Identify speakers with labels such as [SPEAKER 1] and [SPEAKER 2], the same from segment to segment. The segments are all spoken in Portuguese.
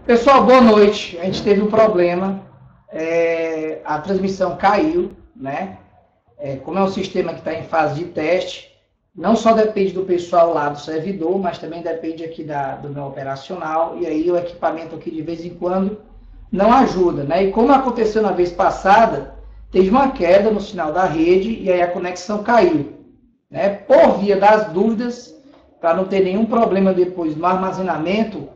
[SPEAKER 1] Pessoal, boa noite. A gente teve um problema, a transmissão caiu, né? Como é um sistema que está em fase de teste, não só depende do pessoal lá do servidor, mas também depende aqui do meu operacional, e aí o equipamento aqui de vez em quando não ajuda, né? E como aconteceu na vez passada, teve uma queda no sinal da rede e aí a conexão caiu, né? Por via das dúvidas, para não ter nenhum problema depois no armazenamento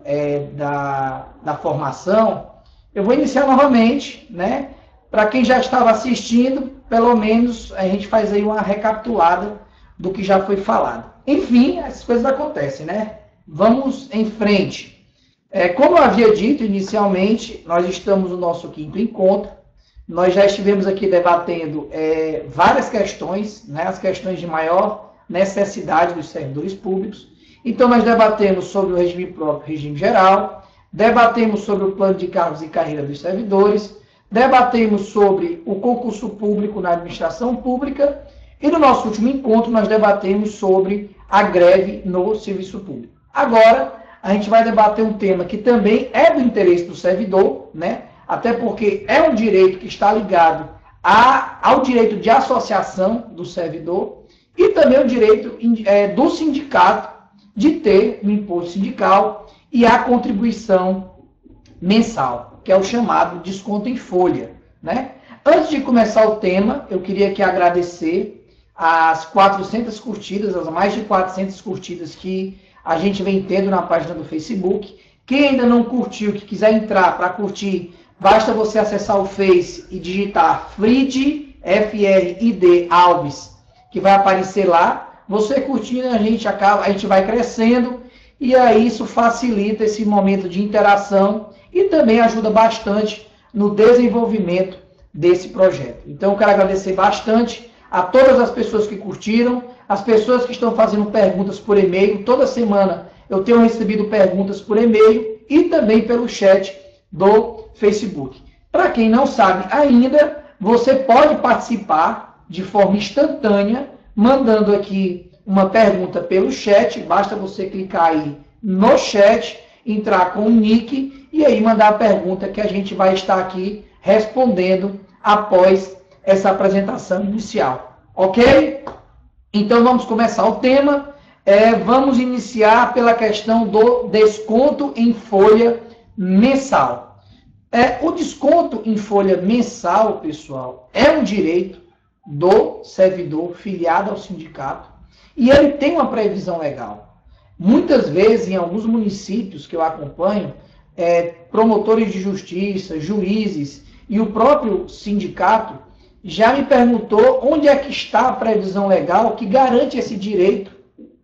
[SPEAKER 1] da formação, eu vou iniciar novamente, né? Para quem já estava assistindo, pelo menos a gente faz aí uma recapitulada do que já foi falado. Enfim, essas coisas acontecem, né? Vamos em frente. Como eu havia dito inicialmente, nós estamos no nosso quinto encontro. Nós já estivemos aqui debatendo várias questões, né? As questões de maior necessidade dos servidores públicos. Então, nós debatemos sobre o regime próprio, regime geral, debatemos sobre o plano de cargos e carreira dos servidores, debatemos sobre o concurso público na administração pública e no nosso último encontro nós debatemos sobre a greve no serviço público. Agora, a gente vai debater um tema que também é do interesse do servidor, né? Até porque é um direito que está ligado ao direito de associação do servidor, e também o direito do sindicato de ter o imposto sindical e a contribuição mensal, que é o chamado desconto em folha, né? Antes de começar o tema, eu queria aqui agradecer as 400 curtidas, as mais de 400 curtidas que a gente vem tendo na página do Facebook. Quem ainda não curtiu, que quiser entrar para curtir, basta você acessar o Face e digitar Frid, F-R-I-D, Alves, que vai aparecer lá. Você curtindo, a gente vai crescendo, e aí isso facilita esse momento de interação e também ajuda bastante no desenvolvimento desse projeto. Então, eu quero agradecer bastante a todas as pessoas que curtiram, as pessoas que estão fazendo perguntas por e-mail. Toda semana eu tenho recebido perguntas por e-mail e também pelo chat do Facebook. Para quem não sabe ainda, você pode participar de forma instantânea, mandando aqui uma pergunta pelo chat. Basta você clicar aí no chat, entrar com o nick e aí mandar a pergunta que a gente vai estar aqui respondendo após essa apresentação inicial. Ok? Então vamos começar o tema. Vamos iniciar pela questão do desconto em folha mensal. O desconto em folha mensal, pessoal, é um direito do servidor filiado ao sindicato e ele tem uma previsão legal. Muitas vezes, em alguns municípios que eu acompanho, promotores de justiça, juízes e o próprio sindicato já me perguntou onde é que está a previsão legal que garante esse direito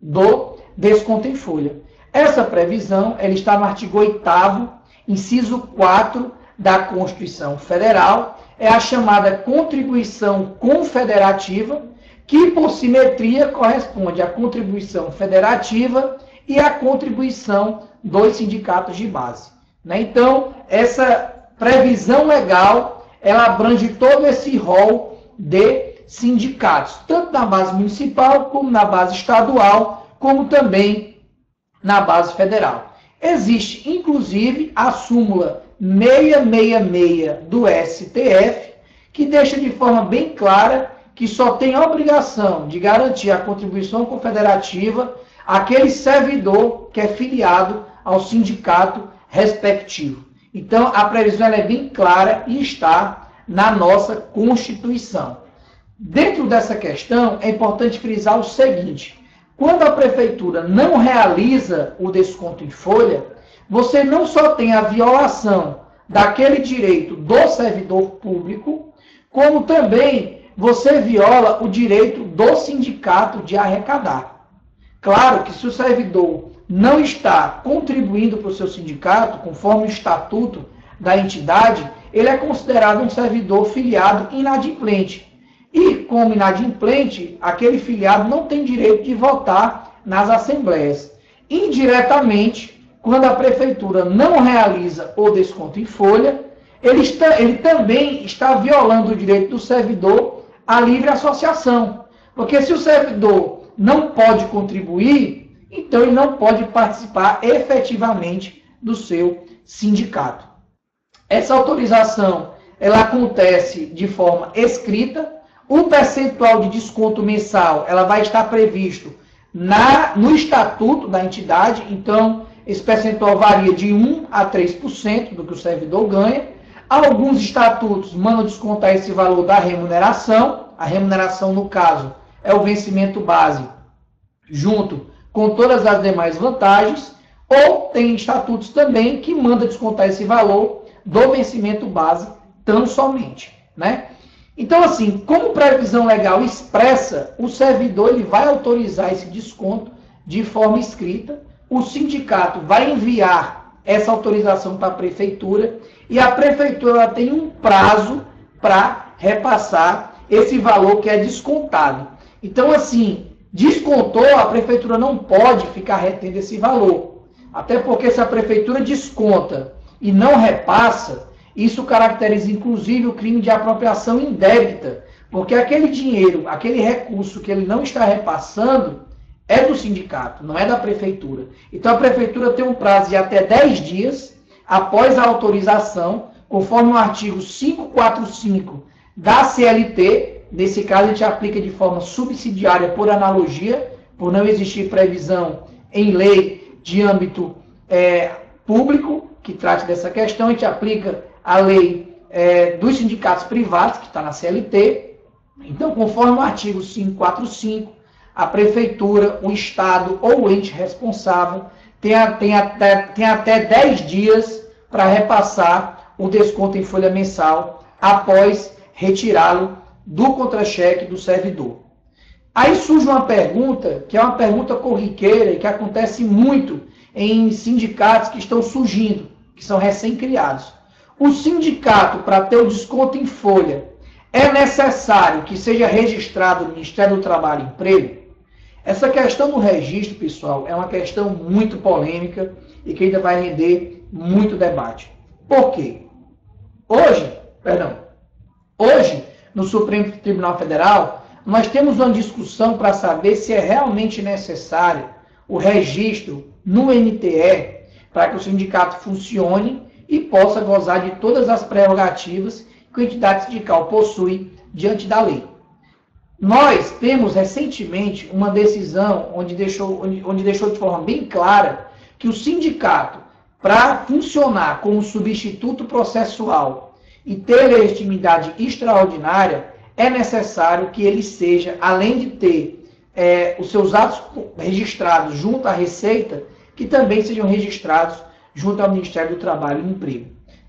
[SPEAKER 1] do desconto em folha. Essa previsão ela está no artigo 8º, inciso 4 da Constituição Federal, é a chamada contribuição confederativa, que por simetria corresponde à contribuição federativa e à contribuição dos sindicatos de base. Então, essa previsão legal, ela abrange todo esse rol de sindicatos, tanto na base municipal, como na base estadual, como também na base federal. Existe, inclusive, a súmula 666 do STF, que deixa de forma bem clara que só tem a obrigação de garantir a contribuição confederativa aquele servidor que é filiado ao sindicato respectivo. Então, a previsão é bem clara e está na nossa Constituição. Dentro dessa questão, é importante frisar o seguinte: quando a prefeitura não realiza o desconto em folha, você não só tem a violação daquele direito do servidor público, como também você viola o direito do sindicato de arrecadar. Claro que se o servidor não está contribuindo para o seu sindicato, conforme o estatuto da entidade, ele é considerado um servidor filiado inadimplente. E, como inadimplente, aquele filiado não tem direito de votar nas assembleias. Indiretamente, quando a prefeitura não realiza o desconto em folha, ele também está violando o direito do servidor à livre associação. Porque se o servidor não pode contribuir, então ele não pode participar efetivamente do seu sindicato. Essa autorização, ela acontece de forma escrita. O percentual de desconto mensal, ela vai estar previsto no estatuto da entidade. Então, esse percentual varia de 1 a 3% do que o servidor ganha. Alguns estatutos mandam descontar esse valor da remuneração. A remuneração, no caso, é o vencimento base, junto com todas as demais vantagens. Ou tem estatutos também que mandam descontar esse valor do vencimento base tão somente, né? Então, assim, como previsão legal expressa, o servidor ele vai autorizar esse desconto de forma escrita, o sindicato vai enviar essa autorização para a prefeitura e a prefeitura ela tem um prazo para repassar esse valor que é descontado. Então, assim, descontou, a prefeitura não pode ficar retendo esse valor. Até porque se a prefeitura desconta e não repassa, isso caracteriza, inclusive, o crime de apropriação indébita, porque aquele dinheiro, aquele recurso que ele não está repassando, é do sindicato, não é da prefeitura. Então, a prefeitura tem um prazo de até 10 dias, após a autorização, conforme o artigo 545 da CLT. Nesse caso, a gente aplica de forma subsidiária por analogia, por não existir previsão em lei de âmbito público que trate dessa questão. A gente aplica a lei dos sindicatos privados, que está na CLT. Então, conforme o artigo 545, a prefeitura, o Estado ou o ente responsável tem até 10 dias para repassar o desconto em folha mensal após retirá-lo do contra-cheque do servidor. Aí surge uma pergunta, que é uma pergunta corriqueira e que acontece muito em sindicatos que estão surgindo, que são recém-criados. O sindicato, para ter o desconto em folha, é necessário que seja registrado no Ministério do Trabalho e Emprego? Essa questão do registro, pessoal, é uma questão muito polêmica e que ainda vai render muito debate. Por quê? Hoje, no Supremo Tribunal Federal, nós temos uma discussão para saber se é realmente necessário o registro no MTE para que o sindicato funcione e possa gozar de todas as prerrogativas que a entidade sindical possui diante da lei. Nós temos recentemente uma decisão onde deixou de forma bem clara que o sindicato, para funcionar como substituto processual e ter legitimidade extraordinária, é necessário que ele seja, além de ter os seus atos registrados junto à Receita, que também sejam registrados junto ao Ministério do Trabalho e Emprego.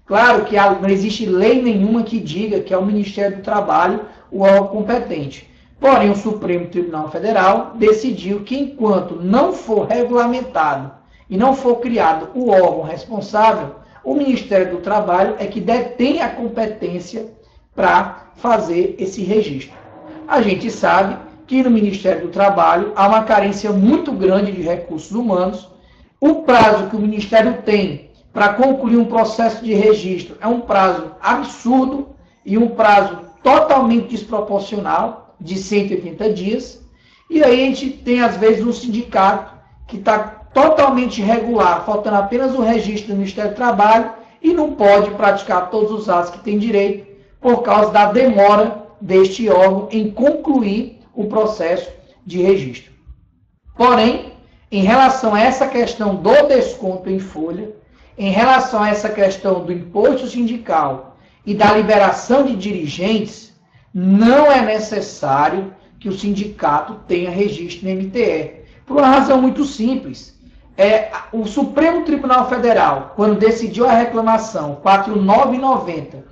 [SPEAKER 1] Claro que não existe lei nenhuma que diga que é o Ministério do Trabalho o órgão competente. Porém, o Supremo Tribunal Federal decidiu que, enquanto não for regulamentado e não for criado o órgão responsável, o Ministério do Trabalho é que detém a competência para fazer esse registro. A gente sabe que no Ministério do Trabalho há uma carência muito grande de recursos humanos. O prazo que o Ministério tem para concluir um processo de registro é um prazo absurdo e um prazo totalmente desproporcional, de 180 dias. E aí a gente tem, às vezes, um sindicato que está totalmente irregular, faltando apenas o registro do Ministério do Trabalho e não pode praticar todos os atos que tem direito por causa da demora deste órgão em concluir o processo de registro. Porém, em relação a essa questão do desconto em folha, em relação a essa questão do imposto sindical e da liberação de dirigentes, não é necessário que o sindicato tenha registro no MTE, por uma razão muito simples. O Supremo Tribunal Federal, quando decidiu a reclamação 4990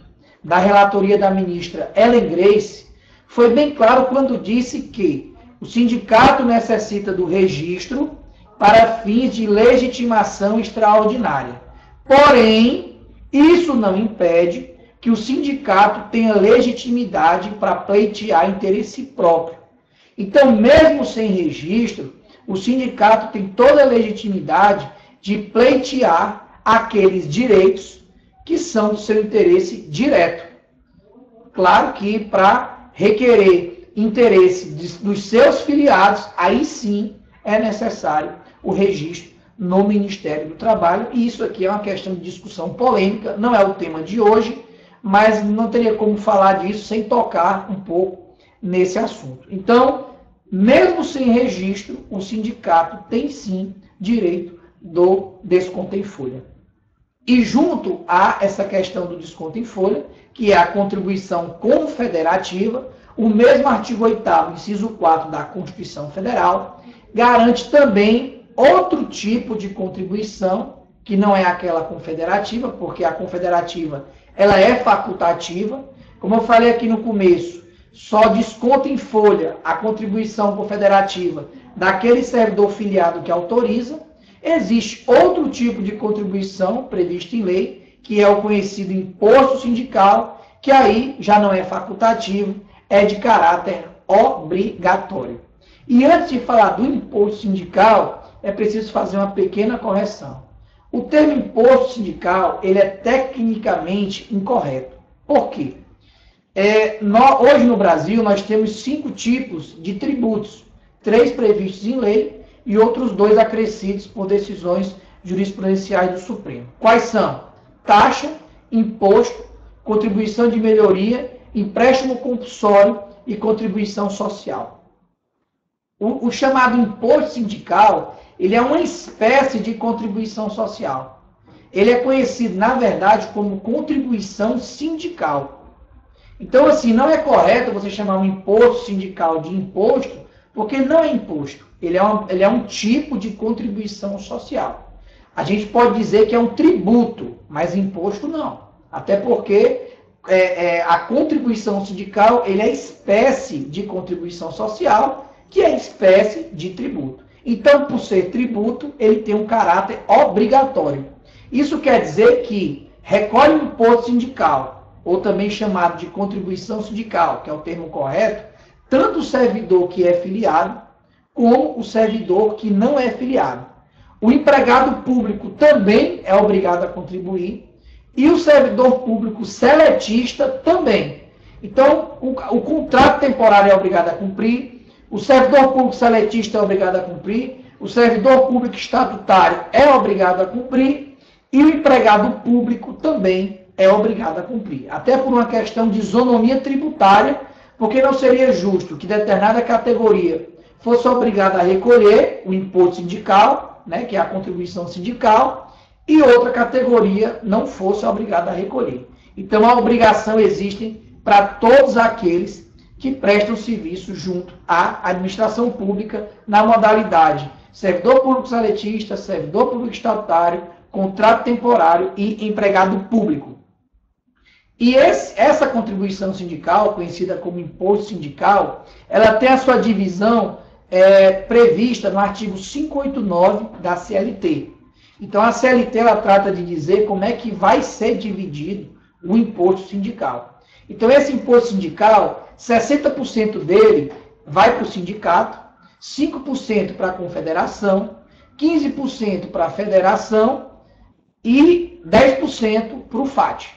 [SPEAKER 1] da relatoria da ministra Ellen Grace, foi bem claro quando disse que o sindicato necessita do registro para fins de legitimação extraordinária. Porém, isso não impede que o sindicato tenha legitimidade para pleitear interesse próprio. Então, mesmo sem registro, o sindicato tem toda a legitimidade de pleitear aqueles direitos que são do seu interesse direto. Claro que para requerer interesse dos seus filiados, aí sim é necessário o registro no Ministério do Trabalho, e isso aqui é uma questão de discussão polêmica, não é o tema de hoje, mas não teria como falar disso sem tocar um pouco nesse assunto. Então, mesmo sem registro, o sindicato tem sim direito do desconto em folha. E junto a essa questão do desconto em folha, que é a contribuição confederativa, o mesmo artigo 8º, inciso 4 da Constituição Federal, garante também outro tipo de contribuição, que não é aquela confederativa, porque a confederativa ela é facultativa. Como eu falei aqui no começo, só desconta em folha a contribuição confederativa daquele servidor filiado que autoriza. Existe outro tipo de contribuição previsto em lei, que é o conhecido imposto sindical, que aí já não é facultativo, é de caráter obrigatório. E antes de falar do imposto sindical, é preciso fazer uma pequena correção. O termo imposto sindical, ele é tecnicamente incorreto. Por quê? Hoje no Brasil, nós temos 5 tipos de tributos, 3 previstos em lei e outros 2 acrescidos por decisões jurisprudenciais do Supremo. Quais são? Taxa, imposto, contribuição de melhoria, empréstimo compulsório e contribuição social. O chamado imposto sindical, ele é uma espécie de contribuição social. Ele é conhecido, na verdade, como contribuição sindical. Então, assim, não é correto você chamar um imposto sindical de imposto, porque não é imposto. Ele é um tipo de contribuição social. A gente pode dizer que é um tributo, mas imposto não. Até porque a contribuição sindical ele é espécie de contribuição social, que é espécie de tributo. Então, por ser tributo, ele tem um caráter obrigatório. Isso quer dizer que recolhe o imposto sindical, ou também chamado de contribuição sindical, que é o termo correto, tanto o servidor que é filiado, como o servidor que não é filiado. O empregado público também é obrigado a contribuir, e o servidor público seletista também. Então, o contrato temporário é obrigado a cumprir, o servidor público seletista é obrigado a cumprir, o servidor público estatutário é obrigado a cumprir, e o empregado público também é obrigado a cumprir. Até por uma questão de isonomia tributária, porque não seria justo que determinada categoria fosse obrigada a recolher o imposto sindical, né, que é a contribuição sindical, e outra categoria não fosse obrigada a recolher. Então, a obrigação existe para todos aqueles que prestam serviço junto à administração pública na modalidade servidor público seletista, servidor público estatutário, contrato temporário e empregado público. E essa contribuição sindical, conhecida como imposto sindical, ela tem a sua divisão prevista no artigo 589 da CLT. Então, a CLT ela trata de dizer como é que vai ser dividido o imposto sindical. Então, esse imposto sindical, 60% dele vai para o sindicato, 5% para a confederação, 15% para a federação e 10% para o FAT.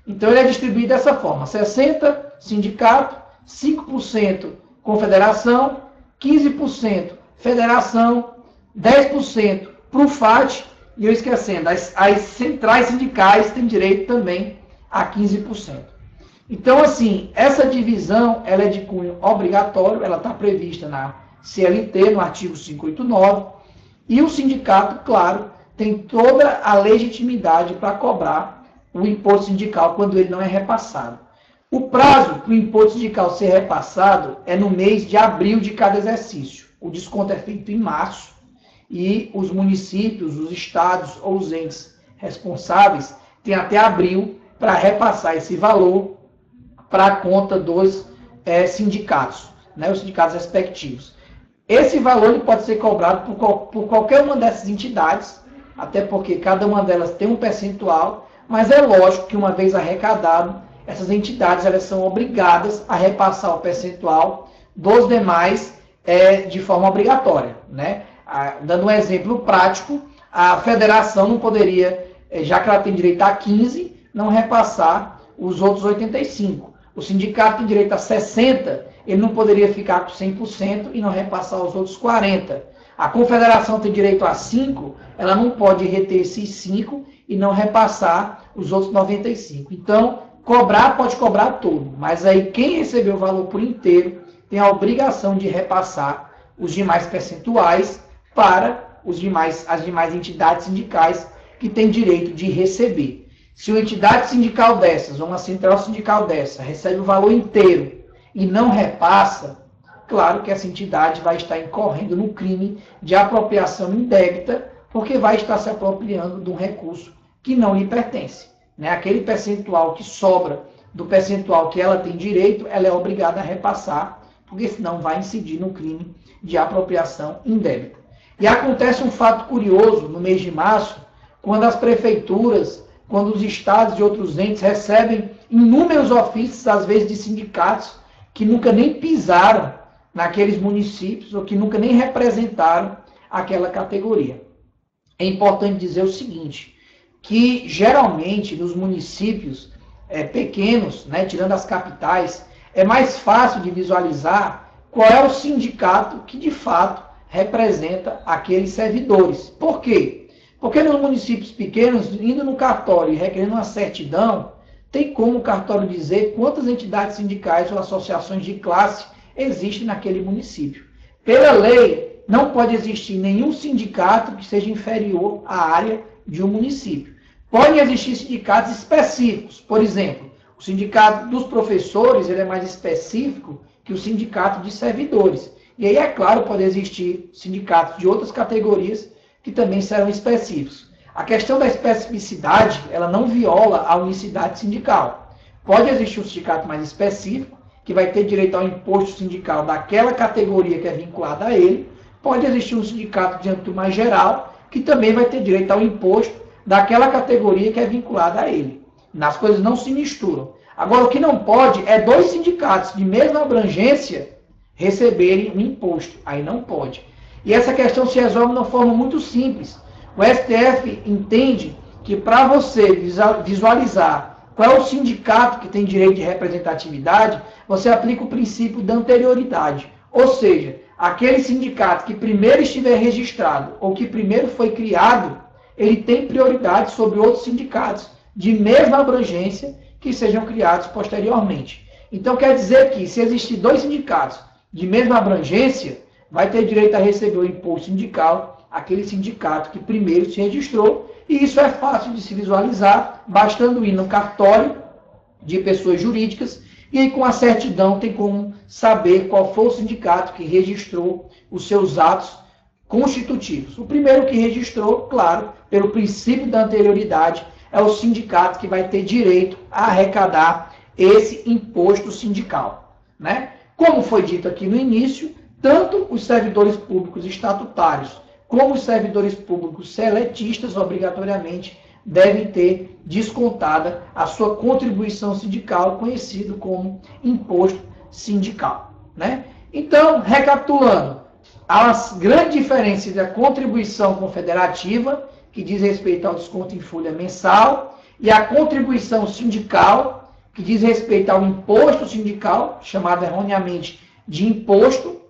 [SPEAKER 1] Então, ele é distribuído dessa forma: 60% sindicato, 5% confederação, 15% federação, 10% para o FAT, e eu esquecendo, as centrais sindicais têm direito também a 15%. Então, assim, essa divisão ela é de cunho obrigatório, ela está prevista na CLT, no artigo 589, e o sindicato, claro, tem toda a legitimidade para cobrar o imposto sindical quando ele não é repassado. O prazo para o imposto sindical ser repassado é no mês de abril de cada exercício. O desconto é feito em março e os municípios, os estados ou os entes responsáveis têm até abril para repassar esse valor para a conta dos sindicatos, né, os sindicatos respectivos. Esse valor ele pode ser cobrado por qualquer uma dessas entidades, até porque cada uma delas tem um percentual, mas é lógico que uma vez arrecadado, essas entidades elas são obrigadas a repassar o percentual dos demais de forma obrigatória, né? Dando um exemplo prático, a federação não poderia, já que ela tem direito a 15, não repassar os outros 85. O sindicato tem direito a 60, ele não poderia ficar com 100% e não repassar os outros 40. A confederação tem direito a 5, ela não pode reter esses 5 e não repassar os outros 95. Então, cobrar pode cobrar todo, mas aí quem recebeu o valor por inteiro tem a obrigação de repassar os demais percentuais para as demais entidades sindicais que têm direito de receber. Se uma entidade sindical dessas, ou uma central sindical dessa, recebe o valor inteiro e não repassa, claro que essa entidade vai estar incorrendo no crime de apropriação indébita, porque vai estar se apropriando de um recurso que não lhe pertence. Né? Aquele percentual que sobra do percentual que ela tem direito, ela é obrigada a repassar, porque senão vai incidir no crime de apropriação indébita. E acontece um fato curioso no mês de março, quando as prefeituras, quando os estados e outros entes recebem inúmeros ofícios, às vezes de sindicatos, que nunca nem pisaram naqueles municípios ou que nunca nem representaram aquela categoria. É importante dizer o seguinte, que geralmente nos municípios pequenos, né, tirando as capitais, é mais fácil de visualizar qual é o sindicato que de fato representa aqueles servidores. Por quê? Porque nos municípios pequenos, indo no cartório e requerendo uma certidão, tem como o cartório dizer quantas entidades sindicais ou associações de classe existem naquele município. Pela lei, não pode existir nenhum sindicato que seja inferior à área de um município. Podem existir sindicatos específicos. Por exemplo, o sindicato dos professores ele é mais específico que o sindicato de servidores. E aí, é claro, pode existir sindicatos de outras categorias que também serão específicos. A questão da especificidade, ela não viola a unicidade sindical. Pode existir um sindicato mais específico, que vai ter direito ao imposto sindical daquela categoria que é vinculada a ele. Pode existir um sindicato de âmbito mais geral, que também vai ter direito ao imposto daquela categoria que é vinculada a ele. As coisas não se misturam. Agora, o que não pode é dois sindicatos de mesma abrangência receberem um imposto. Aí não pode. E essa questão se resolve de uma forma muito simples. O STF entende que para você visualizar qual é o sindicato que tem direito de representatividade, você aplica o princípio da anterioridade. Ou seja, aquele sindicato que primeiro estiver registrado ou que primeiro foi criado, ele tem prioridade sobre outros sindicatos de mesma abrangência que sejam criados posteriormente. Então quer dizer que se existir dois sindicatos de mesma abrangência, vai ter direito a receber o imposto sindical aquele sindicato que primeiro se registrou, e isso é fácil de se visualizar, bastando ir no cartório de pessoas jurídicas, e aí com a certidão tem como saber qual foi o sindicato que registrou os seus atos constitutivos. O primeiro que registrou, claro, pelo princípio da anterioridade, é o sindicato que vai ter direito a arrecadar esse imposto sindical. Né? Como foi dito aqui no início, tanto os servidores públicos estatutários como os servidores públicos seletistas, obrigatoriamente, devem ter descontada a sua contribuição sindical, conhecido como imposto sindical. Né? Então, recapitulando, há uma grande diferença entre a contribuição confederativa, que diz respeito ao desconto em folha mensal, e a contribuição sindical, que diz respeito ao imposto sindical, chamado erroneamente de imposto.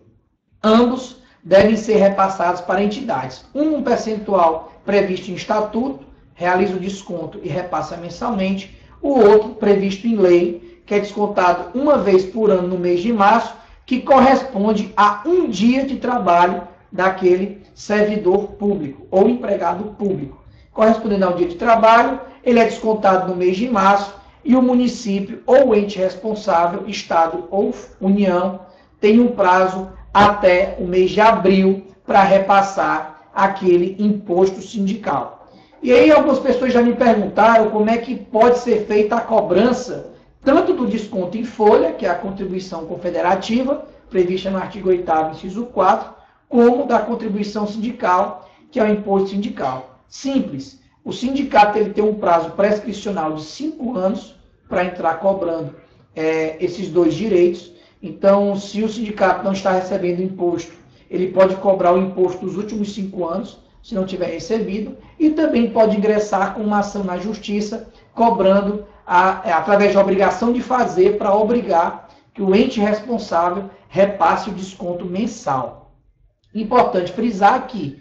[SPEAKER 1] Ambos devem ser repassados para entidades. Um percentual previsto em estatuto, realiza o desconto e repassa mensalmente. O outro, previsto em lei, que é descontado uma vez por ano no mês de março, que corresponde a um dia de trabalho daquele servidor público ou empregado público. Correspondendo ao dia de trabalho, ele é descontado no mês de março e o município ou o ente responsável, Estado ou União, tem um prazo até o mês de abril para repassar aquele imposto sindical. E aí algumas pessoas já me perguntaram como é que pode ser feita a cobrança tanto do desconto em folha, que é a contribuição confederativa, prevista no artigo 8º, inciso 4, como da contribuição sindical, que é o imposto sindical. Simples. O sindicato ele tem um prazo prescricional de 5 anos para entrar cobrando esses dois direitos. Então, se o sindicato não está recebendo imposto, ele pode cobrar o imposto dos últimos 5 anos, se não tiver recebido, e também pode ingressar com uma ação na justiça, cobrando, através da obrigação de fazer, para obrigar que o ente responsável repasse o desconto mensal. Importante frisar que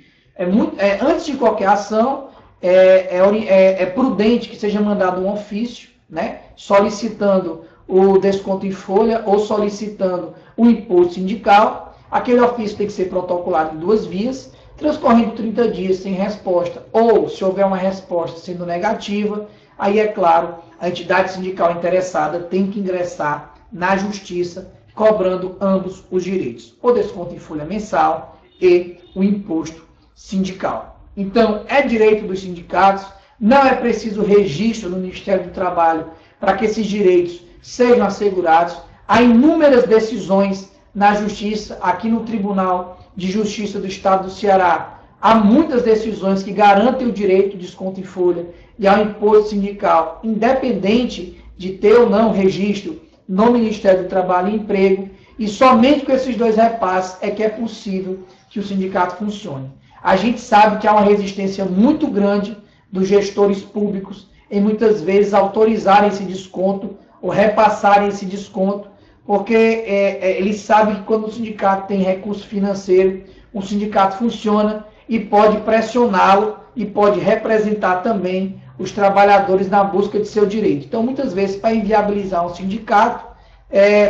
[SPEAKER 1] antes de qualquer ação, é prudente que seja mandado um ofício, né, solicitando o desconto em folha ou solicitando o imposto sindical. Aquele ofício tem que ser protocolado em 2 vias, transcorrendo 30 dias sem resposta, ou se houver uma resposta sendo negativa, aí é claro, a entidade sindical interessada tem que ingressar na justiça, cobrando ambos os direitos, o desconto em folha mensal e o imposto sindical. Então, é direito dos sindicatos, não é preciso registro no Ministério do Trabalho para que esses direitos sejam assegurados. Há inúmeras decisões na Justiça, aqui no Tribunal de Justiça do Estado do Ceará, há muitas decisões que garantem o direito de desconto em folha e ao imposto sindical, independente de ter ou não registro no Ministério do Trabalho e Emprego, e somente com esses 2 repasses é que é possível que o sindicato funcione. A gente sabe que há uma resistência muito grande dos gestores públicos em muitas vezes autorizarem esse desconto ou repassarem esse desconto, porque eles sabem que quando o sindicato tem recurso financeiro, o sindicato funciona e pode pressioná-lo e pode representar também os trabalhadores na busca de seu direito. Então, muitas vezes, para inviabilizar um sindicato,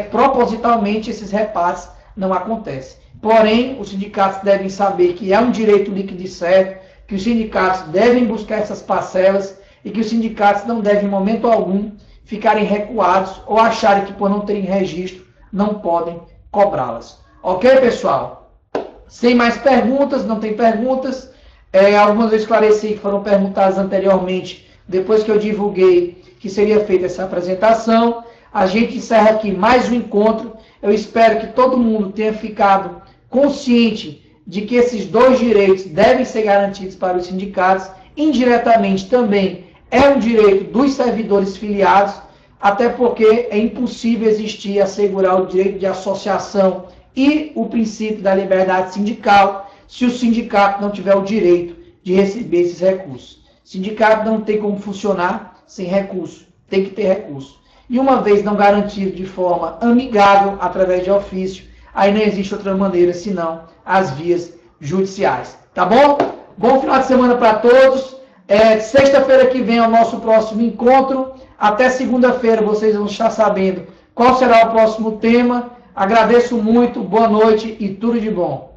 [SPEAKER 1] propositalmente esses repasses não acontecem. Porém, os sindicatos devem saber que é um direito líquido e certo, que os sindicatos devem buscar essas parcelas e que os sindicatos não devem, em momento algum, ficarem recuados ou acharem que, por não terem registro, não podem cobrá-las. Ok, pessoal? Sem mais perguntas, não tem perguntas. Algumas eu esclareci que foram perguntadas anteriormente, depois que eu divulguei que seria feita essa apresentação. A gente encerra aqui mais um encontro. Eu espero que todo mundo tenha ficado consciente de que esses 2 direitos devem ser garantidos para os sindicatos. Indiretamente também é um direito dos servidores filiados, até porque é impossível existir e assegurar o direito de associação e o princípio da liberdade sindical se o sindicato não tiver o direito de receber esses recursos. O sindicato não tem como funcionar sem recurso, tem que ter recurso. E uma vez não garantido de forma amigável, através de ofício, aí não existe outra maneira senão as vias judiciais. Tá bom? Bom final de semana para todos. Sexta-feira que vem é o nosso próximo encontro. Até segunda-feira vocês vão estar sabendo qual será o próximo tema. Agradeço muito, boa noite e tudo de bom.